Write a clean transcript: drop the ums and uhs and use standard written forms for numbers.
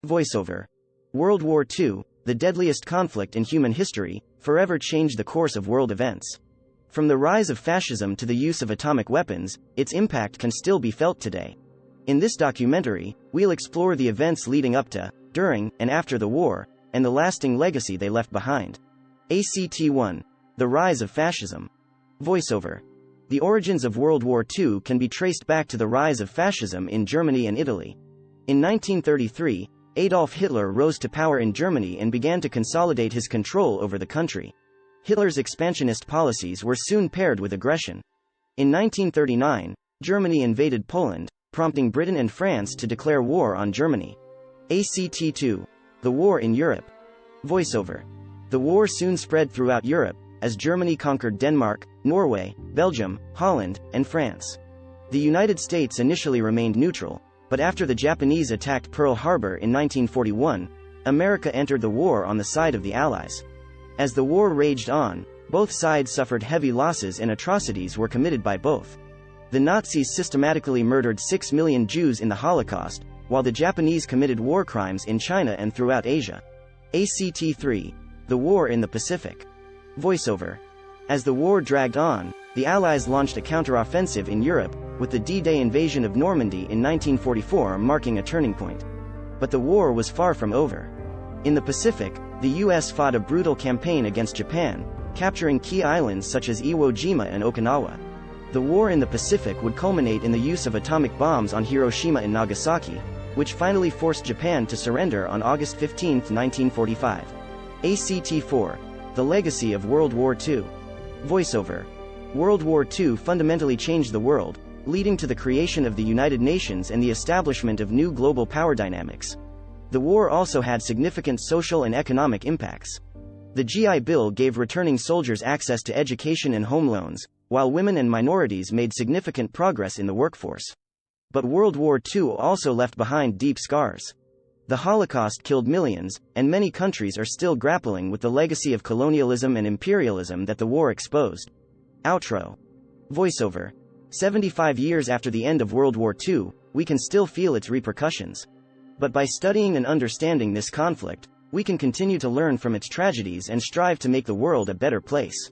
Voiceover. World War II, the deadliest conflict in human history, forever changed the course of world events. From the rise of fascism to the use of atomic weapons, its impact can still be felt today. In this documentary, we'll explore the events leading up to, during, and after the war, and the lasting legacy they left behind. ACT-1. The rise of fascism. Voiceover. The origins of World War II can be traced back to the rise of fascism in Germany and Italy. In 1933, Adolf Hitler rose to power in Germany and began to consolidate his control over the country. Hitler's expansionist policies were soon paired with aggression. In 1939, Germany invaded Poland, prompting Britain and France to declare war on Germany. ACT-2. The war in Europe. Voiceover. The war soon spread throughout Europe, as Germany conquered Denmark, Norway, Belgium, Holland, and France. The United States initially remained neutral, but after the Japanese attacked Pearl Harbor in 1941, America entered the war on the side of the Allies. As the war raged on, both sides suffered heavy losses and atrocities were committed by both. The Nazis systematically murdered 6 million Jews in the Holocaust, while the Japanese committed war crimes in China and throughout Asia. ACT-3. The war in the Pacific. Voiceover. As the war dragged on, the Allies launched a counteroffensive in Europe, with the D-Day invasion of Normandy in 1944 marking a turning point. But the war was far from over. In the Pacific, the US fought a brutal campaign against Japan, capturing key islands such as Iwo Jima and Okinawa. The war in the Pacific would culminate in the use of atomic bombs on Hiroshima and Nagasaki, which finally forced Japan to surrender on August 15, 1945. ACT-4. The legacy of World War II. Voiceover. World War II fundamentally changed the world, leading to the creation of the United Nations and the establishment of new global power dynamics. The war also had significant social and economic impacts. The GI Bill gave returning soldiers access to education and home loans, while women and minorities made significant progress in the workforce. But World War II also left behind deep scars. The Holocaust killed millions, and many countries are still grappling with the legacy of colonialism and imperialism that the war exposed. Outro. Voiceover. 75 years after the end of World War II, we can still feel its repercussions. But by studying and understanding this conflict, we can continue to learn from its tragedies and strive to make the world a better place.